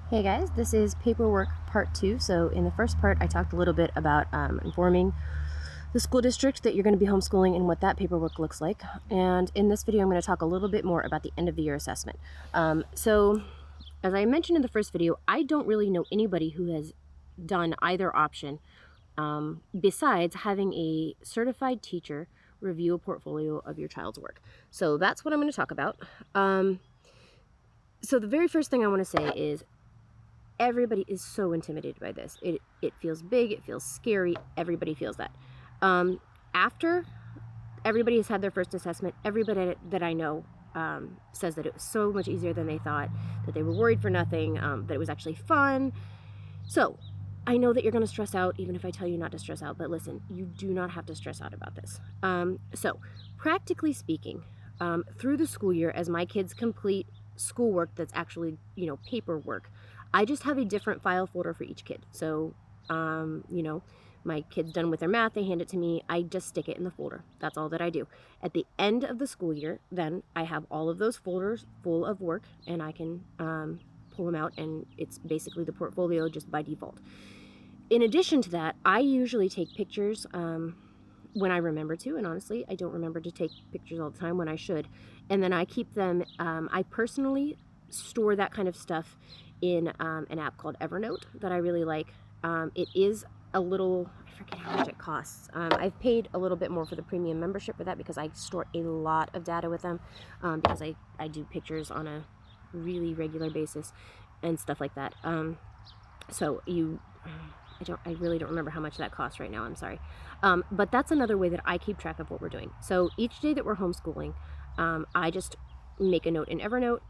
Hey guys, this is paperwork part 2. So in the first part, I talked a little bit about informing the school district that you're going to be homeschooling and what that paperwork looks like. And in this video, I'm going to talk a little bit more about the end of the year assessment. So as I mentioned in the first video, I don't really know anybody who has done either option besides having a certified teacher review a portfolio of your child's work. So that's what I'm going to talk about. So the very first thing I want to say is everybody is so intimidated by this. It feels big, it feels scary, everybody feels that. After everybody has had their first assessment, everybody that I know says that it was so much easier than they thought, that they were worried for nothing, that it was actually fun. So I know that you're going to stress out, even if I tell you not to stress out, but listen, you do not have to stress out about this. So practically speaking, through the school year, as my kids complete schoolwork that's actually, paperwork, I just have a different file folder for each kid. So, my kid's done with their math, they hand it to me, I just stick it in the folder. That's all that I do. At the end of the school year, then I have all of those folders full of work, and I can pull them out, and it's basically the portfolio just by default. In addition to that, I usually take pictures when I remember to, and honestly, I don't remember to take pictures all the time when I should. And then I keep them, I personally store that kind of stuff in an app called Evernote that I really like. It is a little, I forget how much it costs. I've paid a little bit more for the premium membership for that because I store a lot of data with them, because I do pictures on a really regular basis and stuff like that. I really don't remember how much that costs right now. I'm sorry. But that's another way that I keep track of what we're doing. So each day that we're homeschooling, I just make a note in Evernote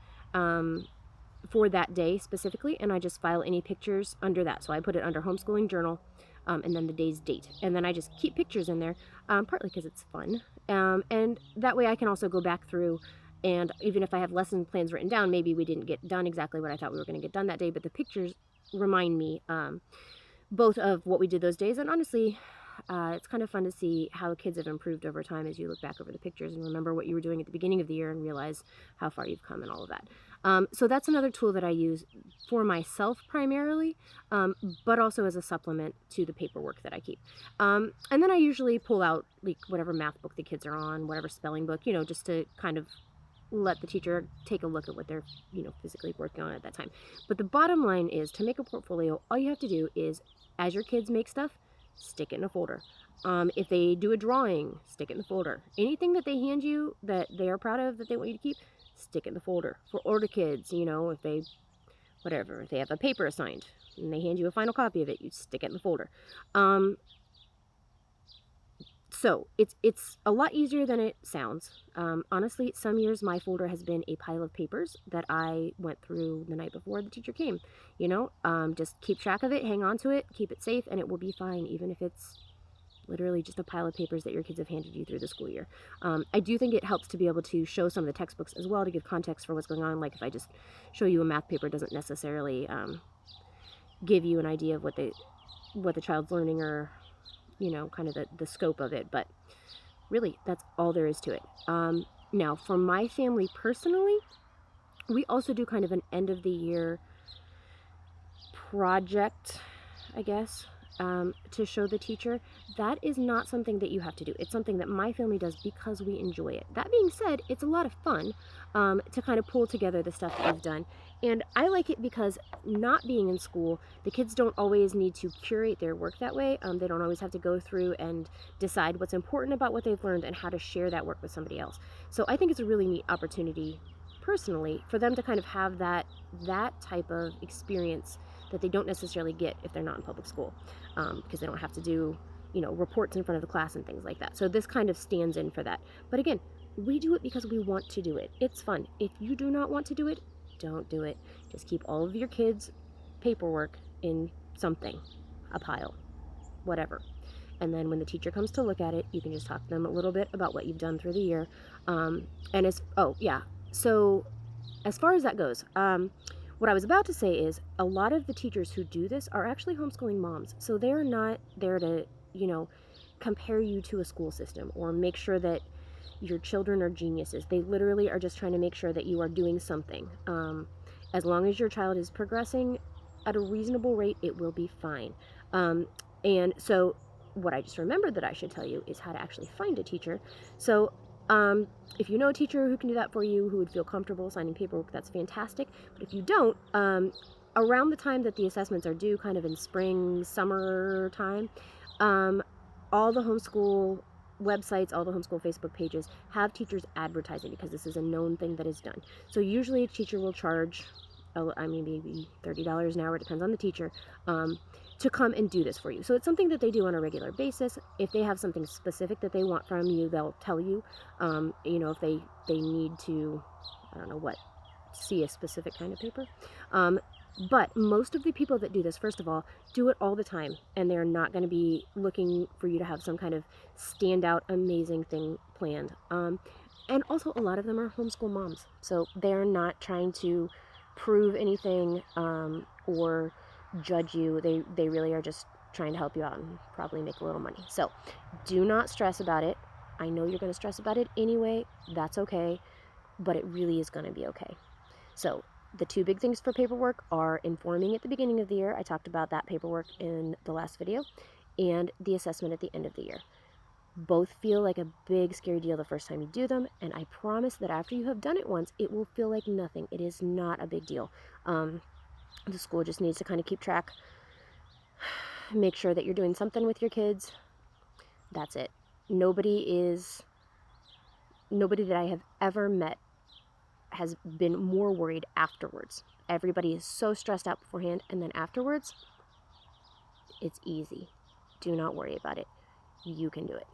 for that day specifically, and I just file any pictures under that. So I put it under homeschooling journal, and then the day's date. And then I just keep pictures in there, partly because it's fun. And that way I can also go back through, and even if I have lesson plans written down, maybe we didn't get done exactly what I thought we were going to get done that day, but the pictures remind me both of what we did those days, and honestly, it's kind of fun to see how kids have improved over time as you look back over the pictures and remember what you were doing at the beginning of the year and realize how far you've come and all of that. So that's another tool that I use for myself primarily, but also as a supplement to the paperwork that I keep. And then I usually pull out like whatever math book the kids are on, whatever spelling book, just to kind of let the teacher take a look at what they're physically working on at that time. But the bottom line is, to make a portfolio, all you have to do is, as your kids make stuff, stick it in a folder. If they do a drawing, stick it in the folder. Anything that they hand you that they are proud of, that they want you to keep, stick it in the folder. For older kids, if they have a paper assigned and they hand you a final copy of it, you stick it in the folder. So it's a lot easier than it sounds. Honestly, some years my folder has been a pile of papers that I went through the night before the teacher came. Just keep track of it, hang on to it, keep it safe, and it will be fine, even if it's literally just a pile of papers that your kids have handed you through the school year. I do think it helps to be able to show some of the textbooks as well to give context for what's going on. Like if I just show you a math paper, it doesn't necessarily give you an idea of what the child's learning, or kind of the scope of it, but really that's all there is to it. Now for my family personally, we also do kind of an end of the year project, I guess, to show the teacher. That is not something that you have to do. It's something that my family does because we enjoy it. That being said, it's a lot of fun to kind of pull together the stuff that we've done. And I like it because, not being in school, the kids don't always need to curate their work that way. They don't always have to go through and decide what's important about what they've learned and how to share that work with somebody else. So I think it's a really neat opportunity personally for them to kind of have that type of experience that they don't necessarily get if they're not in public school, because they don't have to do reports in front of the class and things like that. So this kind of stands in for that. But again, we do it because we want to do it. It's fun. If you do not want to do it, don't do it. Just keep all of your kids' paperwork in something, a pile, whatever. And then when the teacher comes to look at it, you can just talk to them a little bit about what you've done through the year. So as far as that goes, what I was about to say is, a lot of the teachers who do this are actually homeschooling moms. So they're not there to, compare you to a school system or make sure that your children are geniuses. They literally are just trying to make sure that you are doing something. As long as your child is progressing at a reasonable rate, it will be fine. And so what I just remembered that I should tell you is how to actually find a teacher. So if you know a teacher who can do that for you, who would feel comfortable signing paperwork, that's fantastic. But if you don't, around the time that the assessments are due, kind of in spring, summer time, all the homeschool websites, all the homeschool Facebook pages have teachers advertising, because this is a known thing that is done. So usually a teacher will charge, maybe $30 an hour, depends on the teacher, to come and do this for you. So it's something that they do on a regular basis. If they have something specific that they want from you, they'll tell you. If they need to, I don't know what, see a specific kind of paper. But most of the people that do this, first of all, do it all the time, and they're not going to be looking for you to have some kind of standout, amazing thing planned. And also, a lot of them are homeschool moms, so they're not trying to prove anything or judge you. They really are just trying to help you out and probably make a little money. So do not stress about it. I know you're going to stress about it anyway. That's okay, but it really is going to be okay. So the two big things for paperwork are informing at the beginning of the year. I talked about that paperwork in the last video, and the assessment at the end of the year. Both feel like a big scary deal the first time you do them, and I promise that after you have done it once, it will feel like nothing. It is not a big deal. The school just needs to kind of keep track, make sure that you're doing something with your kids. That's it. Nobody that I have ever met has been more worried afterwards. Everybody is so stressed out beforehand, and then afterwards, it's easy. Do not worry about it. You can do it.